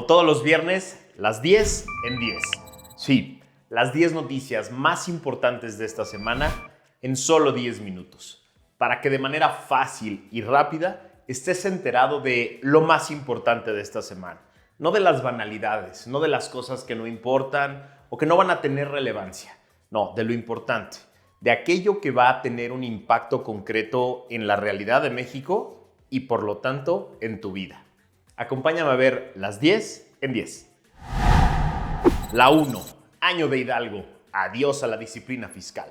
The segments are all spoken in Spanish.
Como todos los viernes, las 10 en 10. Sí, las 10 noticias más importantes de esta semana en solo 10 minutos. Para que de manera fácil y rápida estés enterado de lo más importante de esta semana. No de las banalidades, no de las cosas que no importan o que no van a tener relevancia. No, de lo importante. De aquello que va a tener un impacto concreto en la realidad de México y por lo tanto en tu vida. Acompáñame a ver las 10 en 10. La 1. Año de Hidalgo. Adiós a la disciplina fiscal.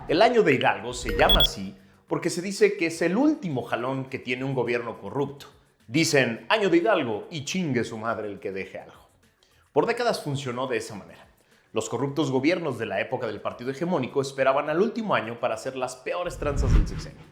El año de Hidalgo se llama así porque se dice que es el último jalón que tiene un gobierno corrupto. Dicen año de Hidalgo y chingue su madre el que deje algo. Por décadas funcionó de esa manera. Los corruptos gobiernos de la época del partido hegemónico esperaban al último año para hacer las peores tranzas del sexenio,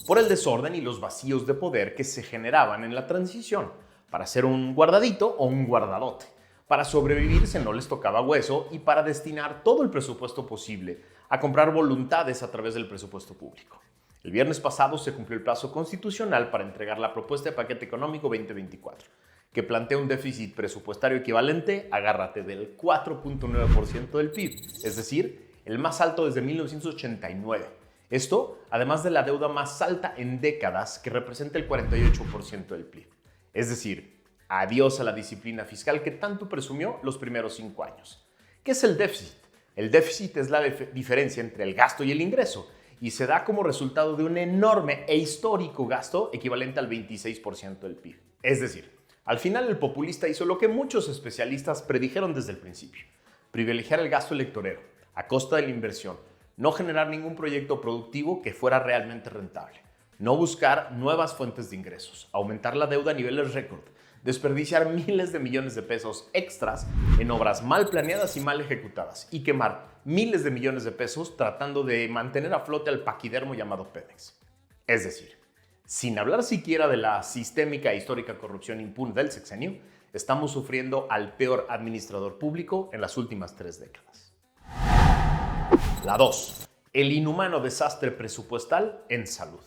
por el desorden y los vacíos de poder que se generaban en la transición, para ser un guardadito o un guardadote. Para sobrevivir se no les tocaba hueso y para destinar todo el presupuesto posible a comprar voluntades a través del presupuesto público. El viernes pasado se cumplió el plazo constitucional para entregar la propuesta de paquete económico 2024, que plantea un déficit presupuestario equivalente, agárrate, del 4.9% del PIB, es decir, el más alto desde 1989. Esto, además de la deuda más alta en décadas, que representa el 48% del PIB. Es decir, adiós a la disciplina fiscal que tanto presumió los primeros 5 años. ¿Qué es el déficit? El déficit es la diferencia entre el gasto y el ingreso, y se da como resultado de un enorme e histórico gasto equivalente al 26% del PIB. Es decir, al final el populista hizo lo que muchos especialistas predijeron desde el principio: privilegiar el gasto electorero a costa de la inversión, no generar ningún proyecto productivo que fuera realmente rentable, no buscar nuevas fuentes de ingresos, aumentar la deuda a niveles récord, desperdiciar miles de millones de pesos extras en obras mal planeadas y mal ejecutadas y quemar miles de millones de pesos tratando de mantener a flote al paquidermo llamado Pemex. Es decir, sin hablar siquiera de la sistémica e histórica corrupción impune del sexenio, estamos sufriendo al peor administrador público en las últimas 3 décadas. La 2. El inhumano desastre presupuestal en salud.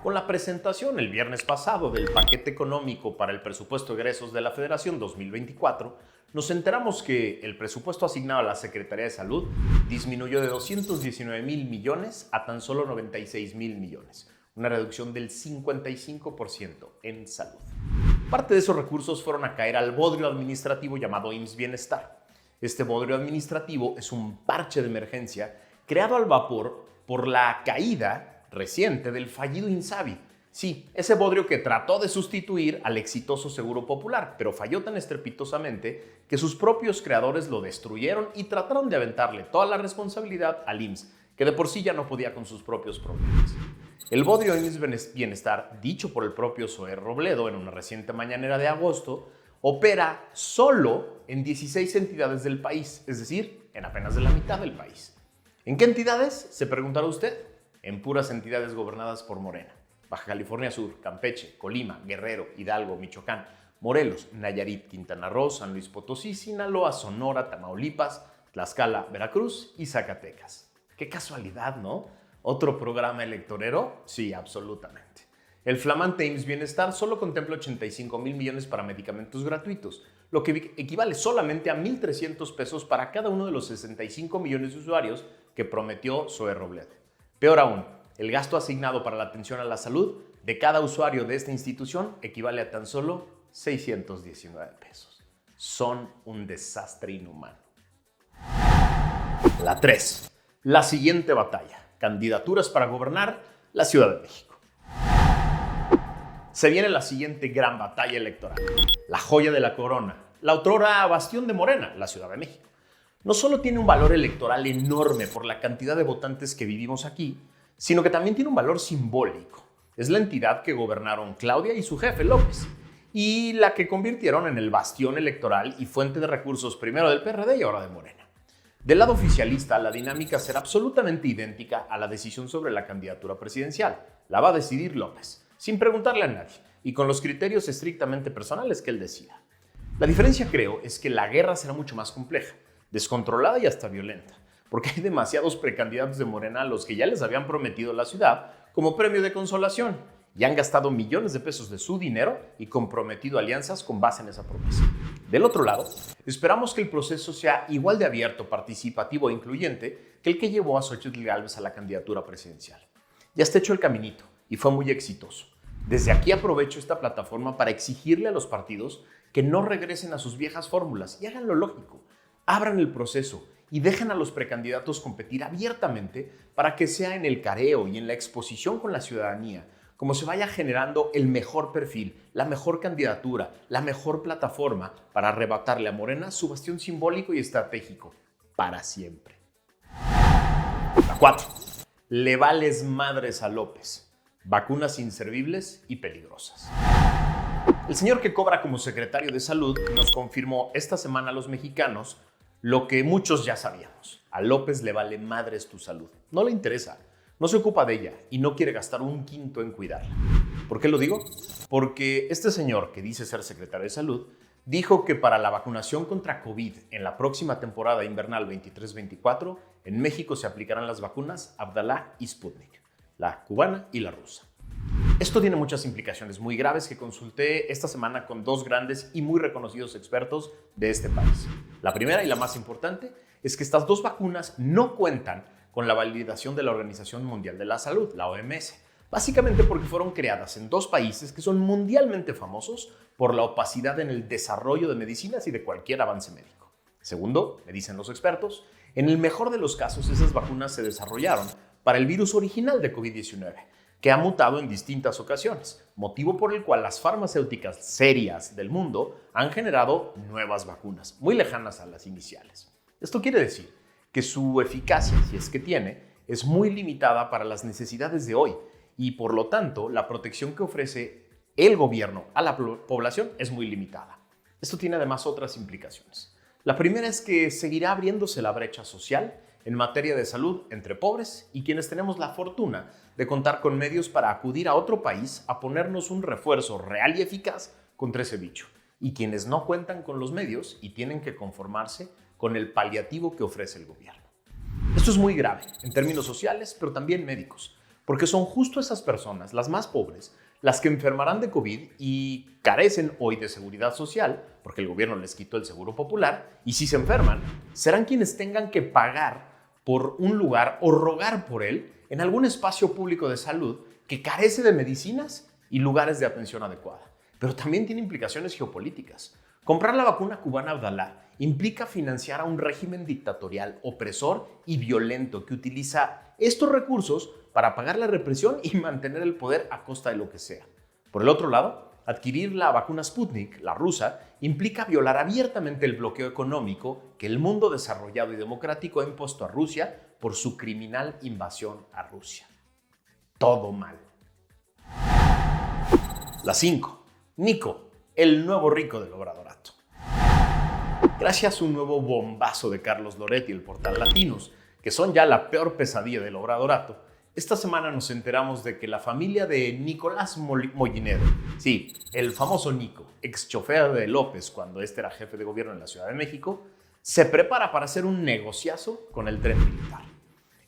Con la presentación el viernes pasado del paquete económico para el presupuesto de egresos de la Federación 2024, nos enteramos que el presupuesto asignado a la Secretaría de Salud disminuyó de 219,000 millones a tan solo 96,000 millones, una reducción del 55% en salud. Parte de esos recursos fueron a caer al bodrio administrativo llamado IMSS Bienestar. Este bodrio administrativo es un parche de emergencia creado al vapor por la caída reciente del fallido INSABI. Sí, ese bodrio que trató de sustituir al exitoso Seguro Popular, pero falló tan estrepitosamente que sus propios creadores lo destruyeron y trataron de aventarle toda la responsabilidad al IMSS, que de por sí ya no podía con sus propios problemas. El bodrio IMSS Bienestar, dicho por el propio Zoé Robledo en una reciente mañanera de agosto, opera solo en 16 entidades del país, es decir, en apenas de la mitad del país. ¿En qué entidades? Se preguntará usted. En puras entidades gobernadas por Morena: Baja California Sur, Campeche, Colima, Guerrero, Hidalgo, Michoacán, Morelos, Nayarit, Quintana Roo, San Luis Potosí, Sinaloa, Sonora, Tamaulipas, Tlaxcala, Veracruz y Zacatecas. Qué casualidad, ¿no? ¿Otro programa electorero? Sí, absolutamente. El flamante IMSS Bienestar solo contempla 85,000 millones para medicamentos gratuitos, lo que equivale solamente a 1,300 pesos para cada uno de los 65 millones de usuarios que prometió Zoé Robledo. Peor aún, el gasto asignado para la atención a la salud de cada usuario de esta institución equivale a tan solo 619 pesos. Son un desastre inhumano. La 3. La siguiente batalla: candidaturas para gobernar la Ciudad de México. Se viene la siguiente gran batalla electoral, la joya de la corona, la otrora bastión de Morena, la Ciudad de México. No solo tiene un valor electoral enorme por la cantidad de votantes que vivimos aquí, sino que también tiene un valor simbólico. Es la entidad que gobernaron Claudia y su jefe López, y la que convirtieron en el bastión electoral y fuente de recursos primero del PRD y ahora de Morena. Del lado oficialista, la dinámica será absolutamente idéntica a la decisión sobre la candidatura presidencial. La va a decidir López, sin preguntarle a nadie, y con los criterios estrictamente personales que él decida. La diferencia, creo, es que la guerra será mucho más compleja, descontrolada y hasta violenta, porque hay demasiados precandidatos de Morena a los que ya les habían prometido la ciudad como premio de consolación y han gastado millones de pesos de su dinero y comprometido alianzas con base en esa promesa. Del otro lado, esperamos que el proceso sea igual de abierto, participativo e incluyente que el que llevó a Xóchitl Gálvez a la candidatura presidencial. Ya está hecho el caminito y fue muy exitoso. Desde aquí aprovecho esta plataforma para exigirle a los partidos que no regresen a sus viejas fórmulas y hagan lo lógico. Abran el proceso y dejen a los precandidatos competir abiertamente para que sea en el careo y en la exposición con la ciudadanía como se vaya generando el mejor perfil, la mejor candidatura, la mejor plataforma para arrebatarle a Morena su bastión simbólico y estratégico para siempre. La 4. Le vales madres a López. Vacunas inservibles y peligrosas. El señor que cobra como secretario de Salud nos confirmó esta semana a los mexicanos lo que muchos ya sabíamos. A López le vale madres tu salud. No le interesa. No se ocupa de ella y no quiere gastar un quinto en cuidarla. ¿Por qué lo digo? Porque este señor que dice ser secretario de Salud dijo que para la vacunación contra COVID en la próxima temporada invernal 23-24 en México se aplicarán las vacunas Abdala y Sputnik, la cubana y la rusa. Esto tiene muchas implicaciones muy graves que consulté esta semana con dos grandes y muy reconocidos expertos de este país. La primera y la más importante es que estas dos vacunas no cuentan con la validación de la Organización Mundial de la Salud, la OMS, básicamente porque fueron creadas en dos países que son mundialmente famosos por la opacidad en el desarrollo de medicinas y de cualquier avance médico. Segundo, me dicen los expertos, en el mejor de los casos esas vacunas se desarrollaron para el virus original de COVID-19, que ha mutado en distintas ocasiones, motivo por el cual las farmacéuticas serias del mundo han generado nuevas vacunas, muy lejanas a las iniciales. Esto quiere decir que su eficacia, si es que tiene, es muy limitada para las necesidades de hoy y por lo tanto la protección que ofrece el gobierno a la población es muy limitada. Esto tiene además otras implicaciones. La primera es que seguirá abriéndose la brecha social en materia de salud entre pobres y quienes tenemos la fortuna de contar con medios para acudir a otro país a ponernos un refuerzo real y eficaz contra ese bicho, y quienes no cuentan con los medios y tienen que conformarse con el paliativo que ofrece el gobierno. Esto es muy grave en términos sociales, pero también médicos, porque son justo esas personas, las más pobres, las que enfermarán de COVID y carecen hoy de seguridad social, porque el gobierno les quitó el seguro popular, y si se enferman, serán quienes tengan que pagar por un lugar o rogar por él en algún espacio público de salud que carece de medicinas y lugares de atención adecuada. Pero también tiene implicaciones geopolíticas. Comprar la vacuna cubana Abdala implica financiar a un régimen dictatorial, opresor y violento que utiliza estos recursos para pagar la represión y mantener el poder a costa de lo que sea. Por el otro lado, adquirir la vacuna Sputnik, la rusa, implica violar abiertamente el bloqueo económico que el mundo desarrollado y democrático ha impuesto a Rusia por su criminal invasión a Rusia. Todo mal. La 5. Nico, el nuevo rico del Obradorato. Gracias a un nuevo bombazo de Carlos Loret y el portal Latinos, que son ya la peor pesadilla del Obradorato, esta semana nos enteramos de que la familia de Nicolás Mollinedo, sí, el famoso Nico, ex chofer de López cuando este era jefe de gobierno en la Ciudad de México, se prepara para hacer un negociazo con el tren militar.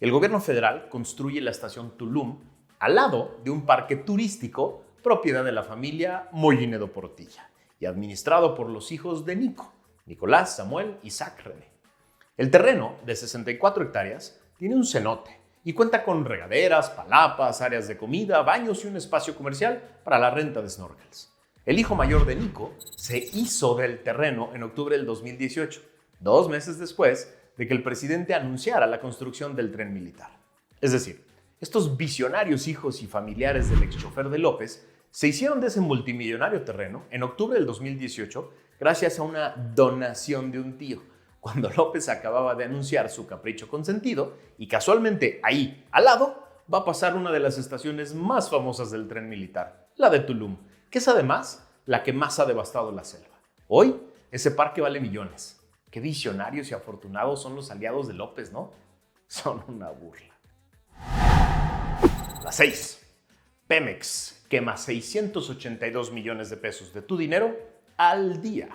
El gobierno federal construye la estación Tulum al lado de un parque turístico propiedad de la familia Mollinedo Portilla y administrado por los hijos de Nico, Nicolás, Samuel y Isaac René. El terreno, de 64 hectáreas, tiene un cenote y cuenta con regaderas, palapas, áreas de comida, baños y un espacio comercial para la renta de snorkels. El hijo mayor de Nico se hizo del terreno en octubre del 2018, 2 meses después de que el presidente anunciara la construcción del tren militar. Es decir, estos visionarios hijos y familiares del exchofer de López se hicieron de ese multimillonario terreno en octubre del 2018 gracias a una donación de un tío, cuando López acababa de anunciar su capricho consentido y casualmente ahí, al lado, va a pasar una de las estaciones más famosas del tren militar, la de Tulum, que es además la que más ha devastado la selva. Hoy, ese parque vale millones. Qué visionarios y afortunados son los aliados de López, ¿no? Son una burla. La 6. Pemex quema 682 millones de pesos de tu dinero al día.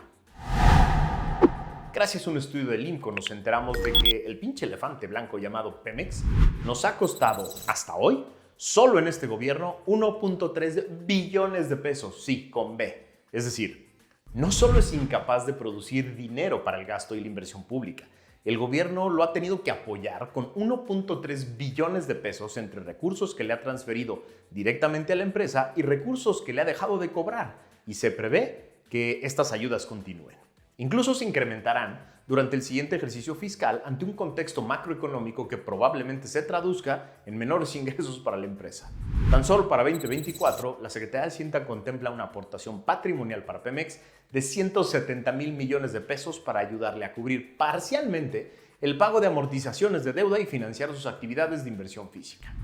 Gracias a un estudio del INCO nos enteramos de que el pinche elefante blanco llamado Pemex nos ha costado, hasta hoy, Solo en este gobierno, 1.3 billones de pesos, sí, con B. Es decir, no solo es incapaz de producir dinero para el gasto y la inversión pública, el gobierno lo ha tenido que apoyar con 1.3 billones de pesos entre recursos que le ha transferido directamente a la empresa y recursos que le ha dejado de cobrar, y se prevé que estas ayudas continúen. Incluso se incrementarán durante el siguiente ejercicio fiscal ante un contexto macroeconómico que probablemente se traduzca en menores ingresos para la empresa. Tan solo para 2024, la Secretaría de Hacienda contempla una aportación patrimonial para Pemex de 170,000 millones de pesos para ayudarle a cubrir parcialmente el pago de amortizaciones de deuda y financiar sus actividades de inversión física.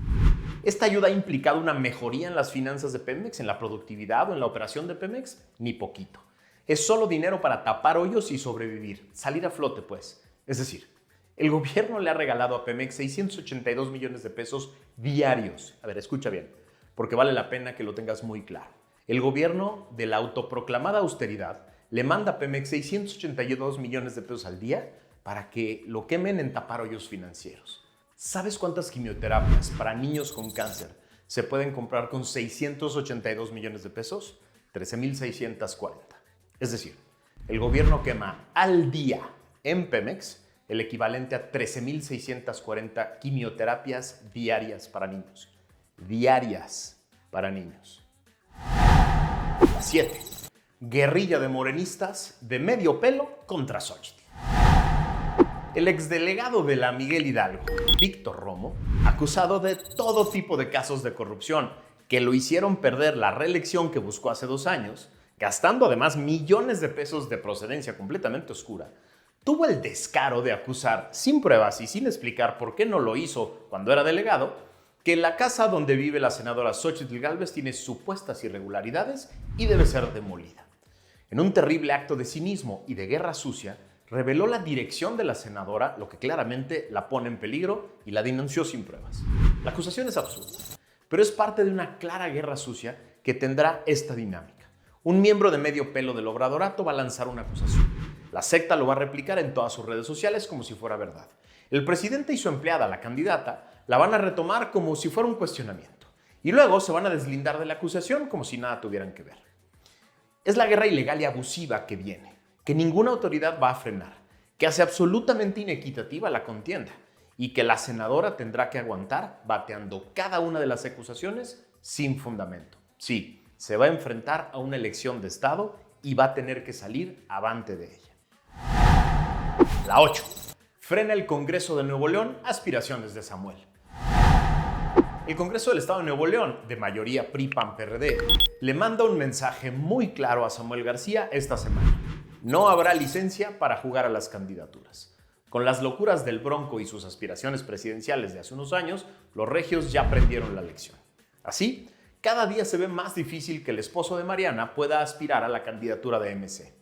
¿Esta ayuda ha implicado una mejoría en las finanzas de Pemex, en la productividad o en la operación de Pemex? Ni poquito. Es solo dinero para tapar hoyos y sobrevivir, salir a flote pues. Es decir, el gobierno le ha regalado a Pemex 682 millones de pesos diarios. A ver, escucha bien, porque vale la pena que lo tengas muy claro. El gobierno de la autoproclamada austeridad le manda a Pemex 682 millones de pesos al día para que lo quemen en tapar hoyos financieros. ¿Sabes cuántas quimioterapias para niños con cáncer se pueden comprar con 682 millones de pesos? 13,640. Es decir, el gobierno quema al día en Pemex el equivalente a 13,640 quimioterapias diarias para niños. Diarias para niños. 7. Guerrilla de morenistas de medio pelo contra Xochitl. El exdelegado de la Miguel Hidalgo, Víctor Romo, acusado de todo tipo de casos de corrupción que lo hicieron perder la reelección que buscó hace 2 años, gastando además millones de pesos de procedencia completamente oscura, tuvo el descaro de acusar, sin pruebas y sin explicar por qué no lo hizo cuando era delegado, que la casa donde vive la senadora Xochitl Gálvez tiene supuestas irregularidades y debe ser demolida. En un terrible acto de cinismo y de guerra sucia, reveló la dirección de la senadora, lo que claramente la pone en peligro, y la denunció sin pruebas. La acusación es absurda, pero es parte de una clara guerra sucia que tendrá esta dinámica. Un miembro de medio pelo del obradorato va a lanzar una acusación. La secta lo va a replicar en todas sus redes sociales como si fuera verdad. El presidente y su empleada, la candidata, la van a retomar como si fuera un cuestionamiento. Y luego se van a deslindar de la acusación como si nada tuvieran que ver. Es la guerra ilegal y abusiva que viene, que ninguna autoridad va a frenar, que hace absolutamente inequitativa la contienda y que la senadora tendrá que aguantar bateando cada una de las acusaciones sin fundamento. Sí, se va a enfrentar a una elección de Estado y va a tener que salir avante de ella. La 8. Frena el Congreso de Nuevo León aspiraciones de Samuel. El Congreso del Estado de Nuevo León, de mayoría PRI-PAN-PRD, le manda un mensaje muy claro a Samuel García esta semana. No habrá licencia para jugar a las candidaturas. Con las locuras del Bronco y sus aspiraciones presidenciales de hace unos años, los regios ya aprendieron la lección. Así, cada día se ve más difícil que el esposo de Mariana pueda aspirar a la candidatura de MC.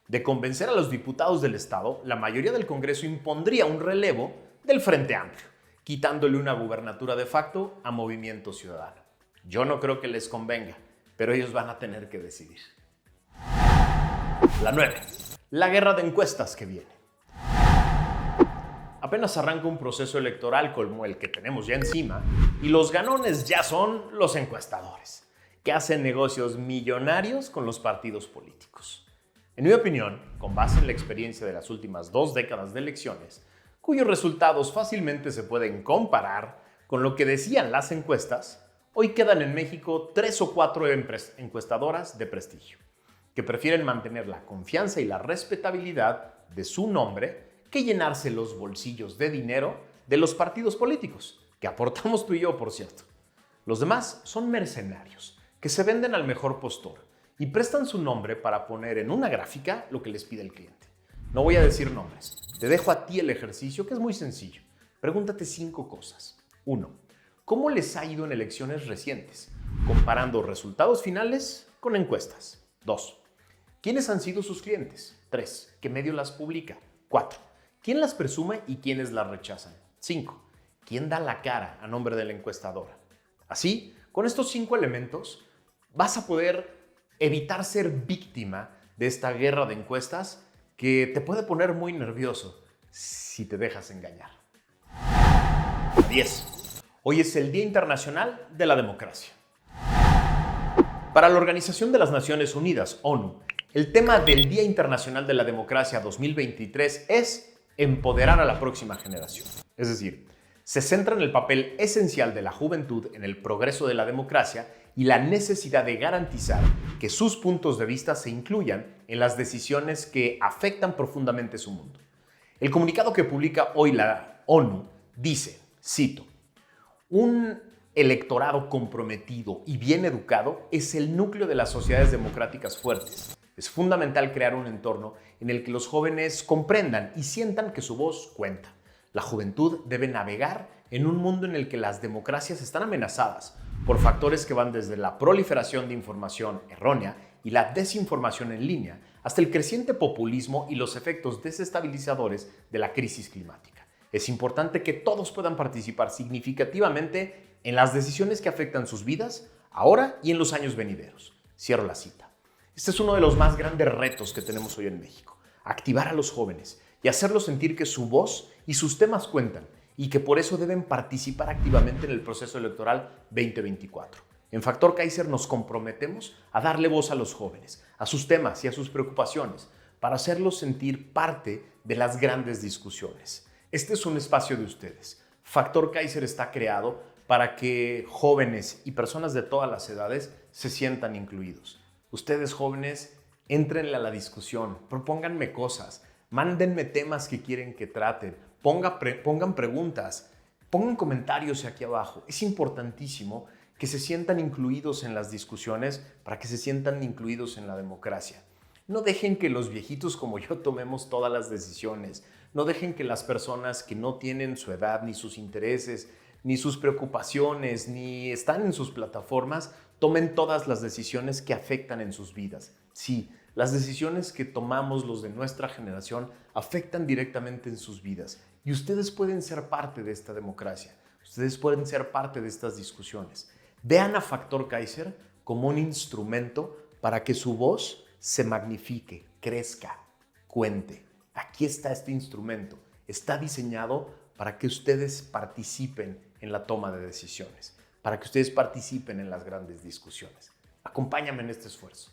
De convencer a los diputados del Estado, la mayoría del Congreso impondría un relevo del Frente Amplio, quitándole una gubernatura de facto a Movimiento Ciudadano. Yo no creo que les convenga, pero ellos van a tener que decidir. La 9. La guerra de encuestas que viene. Apenas arranca un proceso electoral como el que tenemos ya encima y los ganones ya son los encuestadores, que hacen negocios millonarios con los partidos políticos. En mi opinión, con base en la experiencia de las últimas 2 décadas de elecciones, cuyos resultados fácilmente se pueden comparar con lo que decían las encuestas, hoy quedan en México 3 o 4 encuestadoras de prestigio, que prefieren mantener la confianza y la respetabilidad de su nombre que llenarse los bolsillos de dinero de los partidos políticos, que aportamos tú y yo, por cierto. Los demás son mercenarios, que se venden al mejor postor y prestan su nombre para poner en una gráfica lo que les pide el cliente. No voy a decir nombres, te dejo a ti el ejercicio, que es muy sencillo. Pregúntate 5 cosas. 1. ¿Cómo les ha ido en elecciones recientes? Comparando resultados finales con encuestas. 2. ¿Quiénes han sido sus clientes? 3. ¿Qué medio las publica? 4. ¿Quién las presume y quiénes las rechazan? 5. ¿Quién da la cara a nombre de la encuestadora? Así, con estos 5 elementos, vas a poder evitar ser víctima de esta guerra de encuestas que te puede poner muy nervioso si te dejas engañar. 10. Hoy es el Día Internacional de la Democracia. Para la Organización de las Naciones Unidas, ONU, el tema del Día Internacional de la Democracia 2023 es empoderar a la próxima generación. Es decir, se centra en el papel esencial de la juventud en el progreso de la democracia y la necesidad de garantizar que sus puntos de vista se incluyan en las decisiones que afectan profundamente su mundo. El comunicado que publica hoy la ONU dice, cito, un electorado comprometido y bien educado es el núcleo de las sociedades democráticas fuertes. Es fundamental crear un entorno en el que los jóvenes comprendan y sientan que su voz cuenta. La juventud debe navegar en un mundo en el que las democracias están amenazadas por factores que van desde la proliferación de información errónea y la desinformación en línea hasta el creciente populismo y los efectos desestabilizadores de la crisis climática. Es importante que todos puedan participar significativamente en las decisiones que afectan sus vidas ahora y en los años venideros. Cierro la cita. Este es uno de los más grandes retos que tenemos hoy en México, activar a los jóvenes y hacerlos sentir que su voz y sus temas cuentan y que por eso deben participar activamente en el proceso electoral 2024. En Factor Kaiser nos comprometemos a darle voz a los jóvenes, a sus temas y a sus preocupaciones, para hacerlos sentir parte de las grandes discusiones. Este es un espacio de ustedes. Factor Kaiser está creado para que jóvenes y personas de todas las edades se sientan incluidos. Ustedes jóvenes, éntrenle a la discusión, propónganme cosas, mándenme temas que quieren que traten, pongan preguntas, pongan comentarios aquí abajo. Es importantísimo que se sientan incluidos en las discusiones para que se sientan incluidos en la democracia. No dejen que los viejitos como yo tomemos todas las decisiones. No dejen que las personas que no tienen su edad, ni sus intereses, ni sus preocupaciones, ni están en sus plataformas, tomen todas las decisiones que afectan en sus vidas. Sí, las decisiones que tomamos los de nuestra generación afectan directamente en sus vidas y ustedes pueden ser parte de esta democracia. Ustedes pueden ser parte de estas discusiones. Vean a Factor Kaiser como un instrumento para que su voz se magnifique, crezca, cuente. Aquí está este instrumento. Está diseñado para que ustedes participen en la toma de decisiones, para que ustedes participen en las grandes discusiones. Acompáñame en este esfuerzo.